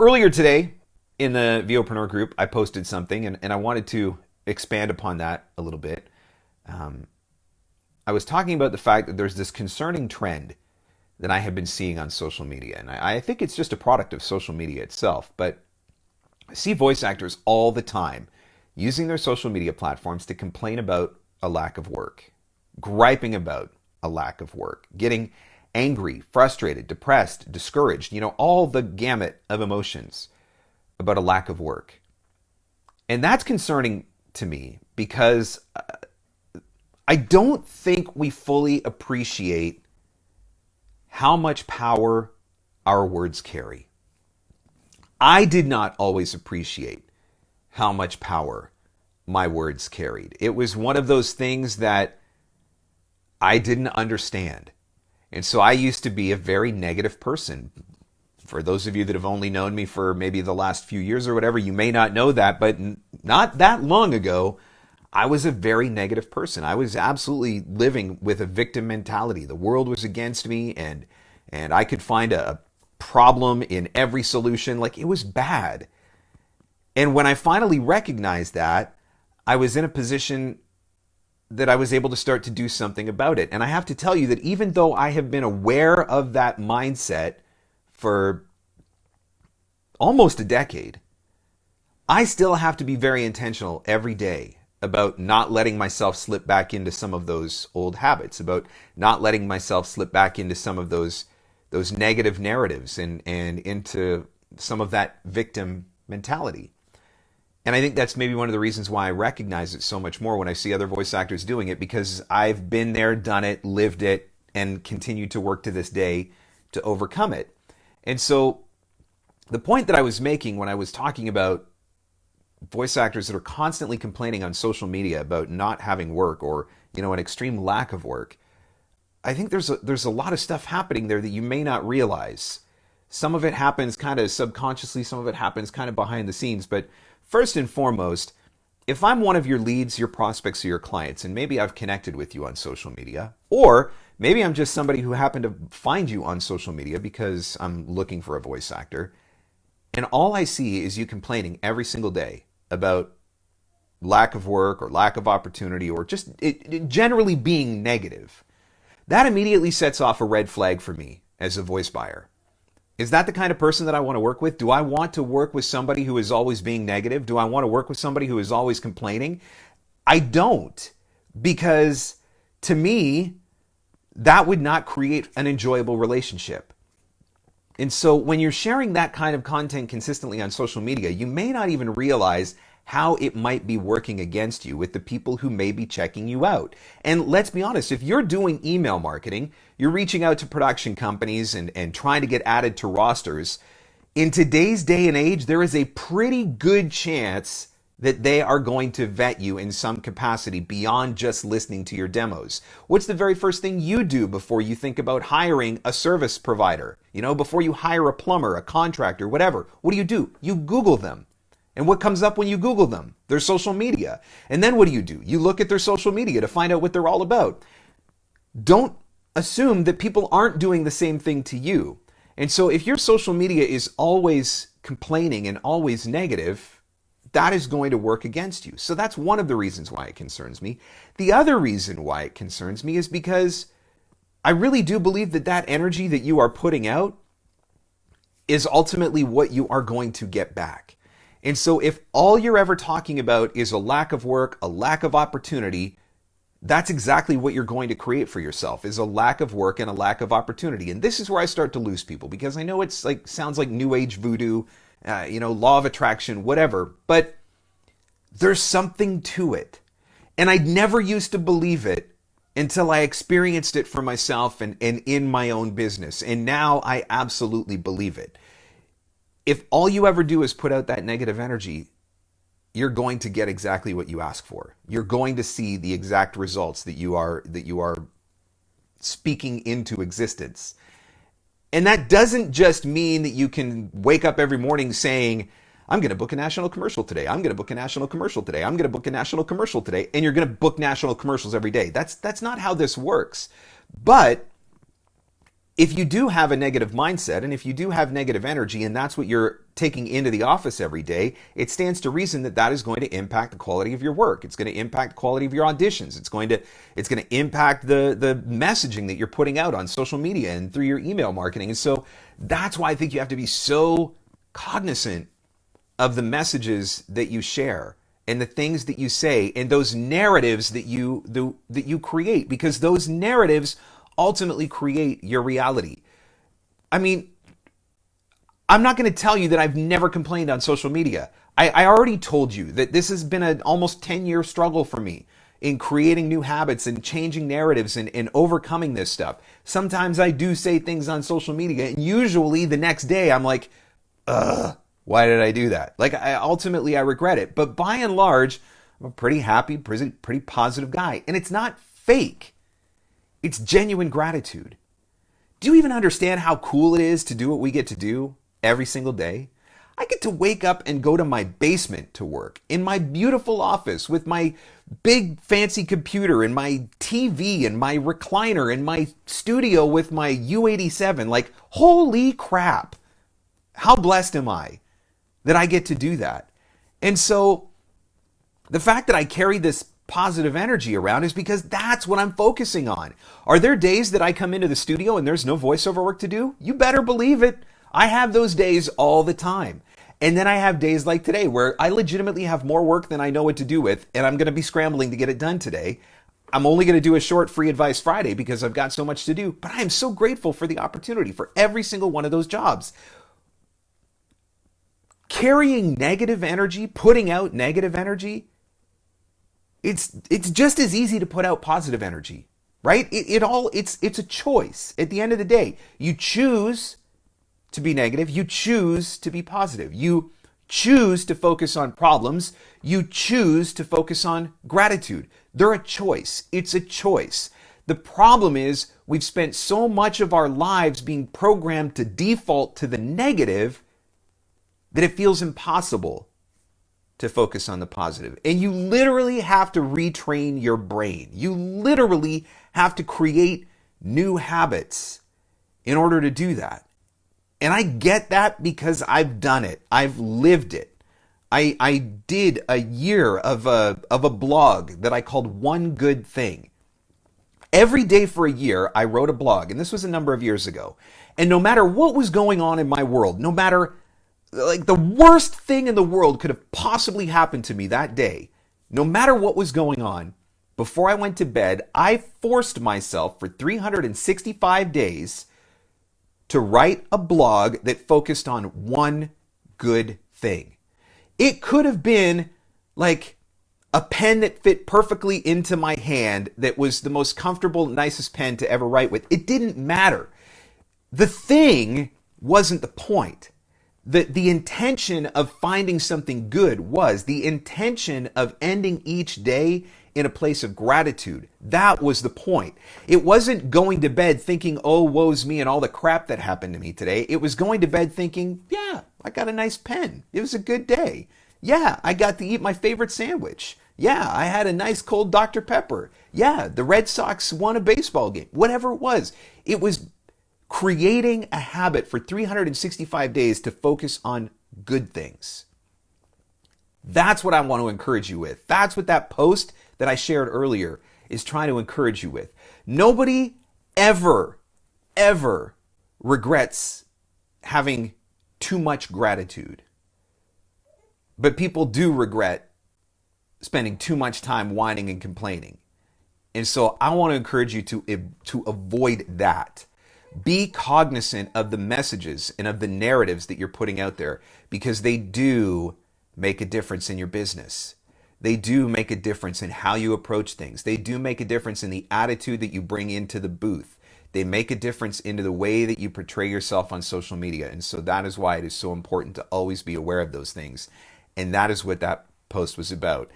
Earlier today in the VOpreneur group, I posted something and I wanted to expand upon that a little bit. I was talking about the fact that there's this concerning trend that I have been seeing on social media. And I think it's just a product of social media itself. But I see voice actors all the time using their social media platforms to complain about a lack of work, griping about a lack of work, getting angry, frustrated, depressed, discouraged, all the gamut of emotions about a lack of work. And that's concerning to me because I don't think we fully appreciate how much power our words carry. I did not always appreciate how much power my words carried. It was one of those things that I didn't understand. And so I used to be a very negative person. For those of you that have only known me for maybe the last few years or whatever, you may not know that, but not that long ago, I was a very negative person. I was absolutely living with a victim mentality. The world was against me and I could find a problem in every solution. Like, it was bad. And when I finally recognized that, I was in a position that I was able to start to do something about it. And I have to tell you that even though I have been aware of that mindset for almost a decade, I still have to be very intentional every day about not letting myself slip back into some of those old habits, about not letting myself slip back into some of those negative narratives and into some of that victim mentality. And I think that's maybe one of the reasons why I recognize it so much more when I see other voice actors doing it, because I've been there, done it, lived it, and continue to work to this day to overcome it. And so the point that I was making when I was talking about voice actors that are constantly complaining on social media about not having work or, an extreme lack of work, I think there's a lot of stuff happening there that you may not realize. Some of it happens kind of subconsciously, some of it happens kind of behind the scenes, but first and foremost, if I'm one of your leads, your prospects, or your clients, and maybe I've connected with you on social media, or maybe I'm just somebody who happened to find you on social media because I'm looking for a voice actor, and all I see is you complaining every single day about lack of work or lack of opportunity or just it generally being negative, that immediately sets off a red flag for me as a voice buyer. Is that the kind of person that I want to work with? Do I want to work with somebody who is always being negative? Do I want to work with somebody who is always complaining? I don't, because to me, that would not create an enjoyable relationship. And so when you're sharing that kind of content consistently on social media, you may not even realize how it might be working against you with the people who may be checking you out. And let's be honest, if you're doing email marketing, you're reaching out to production companies and trying to get added to rosters, in today's day and age, there is a pretty good chance that they are going to vet you in some capacity beyond just listening to your demos. What's the very first thing you do before you think about hiring a service provider? Before you hire a plumber, a contractor, whatever, what do? You Google them. And what comes up when you Google them? Their social media. And then what do? You look at their social media to find out what they're all about. Don't assume that people aren't doing the same thing to you. And so if your social media is always complaining and always negative, that is going to work against you. So that's one of the reasons why it concerns me. The other reason why it concerns me is because I really do believe that energy that you are putting out is ultimately what you are going to get back. And so if all you're ever talking about is a lack of work, a lack of opportunity, that's exactly what you're going to create for yourself, is a lack of work and a lack of opportunity. And this is where I start to lose people, because I know it's sounds like new age voodoo, law of attraction, whatever, but there's something to it. And I never used to believe it until I experienced it for myself and in my own business. And now I absolutely believe it. If all you ever do is put out that negative energy, you're going to get exactly what you ask for. You're going to see the exact results that you are speaking into existence. And that doesn't just mean that you can wake up every morning saying, I'm going to book a national commercial today. I'm going to book a national commercial today. I'm going to book a national commercial today. And you're going to book national commercials every day. That's not how this works. But if you do have a negative mindset and if you do have negative energy and that's what you're taking into the office every day, it stands to reason that that is going to impact the quality of your work. It's going to impact the quality of your auditions. It's going to impact the messaging that you're putting out on social media and through your email marketing. And so that's why I think you have to be so cognizant of the messages that you share and the things that you say and those narratives that you create, because those narratives ultimately create your reality. I mean, I'm not going to tell you that I've never complained on social media. I already told you that this has been an almost 10-year struggle for me in creating new habits and changing narratives and overcoming this stuff. Sometimes I do say things on social media and usually the next day I'm like, why did I do that? Like, ultimately I regret it. But by and large, I'm a pretty happy, pretty positive guy. And it's not fake. It's genuine gratitude. Do you even understand how cool it is to do what we get to do every single day? I get to wake up and go to my basement to work, in my beautiful office with my big fancy computer and my TV and my recliner and my studio with my U87. Like, holy crap. How blessed am I that I get to do that? And so the fact that I carry this positive energy around is because that's what I'm focusing on. Are there days that I come into the studio and there's no voiceover work to do? You better believe it. I have those days all the time. And then I have days like today where I legitimately have more work than I know what to do with, and I'm going to be scrambling to get it done today. I'm only going to do a short free advice Friday because I've got so much to do, but I am so grateful for the opportunity for every single one of those jobs. Carrying negative energy, putting out negative energy, it's just as easy to put out positive energy, right? It's a choice. At the end of the day, you choose to be negative, you choose to be positive. You choose to focus on problems, you choose to focus on gratitude. They're a choice. It's a choice. The problem is we've spent so much of our lives being programmed to default to the negative that it feels impossible to focus on the positive. And you literally have to retrain your brain. You literally have to create new habits in order to do that. And I get that because I've done it. I've lived it. I did a year of a blog that I called One Good Thing. Every day for a year, I wrote a blog, and this was a number of years ago. And no matter what was going on in my world, no matter like the worst thing in the world could have possibly happened to me that day, no matter what was going on, before I went to bed, I forced myself for 365 days to write a blog that focused on one good thing. It could have been like a pen that fit perfectly into my hand that was the most comfortable, nicest pen to ever write with. It didn't matter. The thing wasn't the point. The intention of finding something good was the intention of ending each day in a place of gratitude. That was the point. It wasn't going to bed thinking, oh, woe's me and all the crap that happened to me today. It was going to bed thinking, yeah, I got a nice pen. It was a good day. Yeah, I got to eat my favorite sandwich. Yeah, I had a nice cold Dr. Pepper. Yeah, the Red Sox won a baseball game. Whatever it was creating a habit for 365 days to focus on good things. That's what I want to encourage you with. That's what that post that I shared earlier is trying to encourage you with. Nobody ever regrets having too much gratitude. But people do regret spending too much time whining and complaining. And so I want to encourage you to avoid that. Be cognizant of the messages and of the narratives that you're putting out there, because they do make a difference in your business. They do make a difference in how you approach things. They do make a difference in the attitude that you bring into the booth. They make a difference into the way that you portray yourself on social media. And so that is why it is so important to always be aware of those things. And that is what that post was about.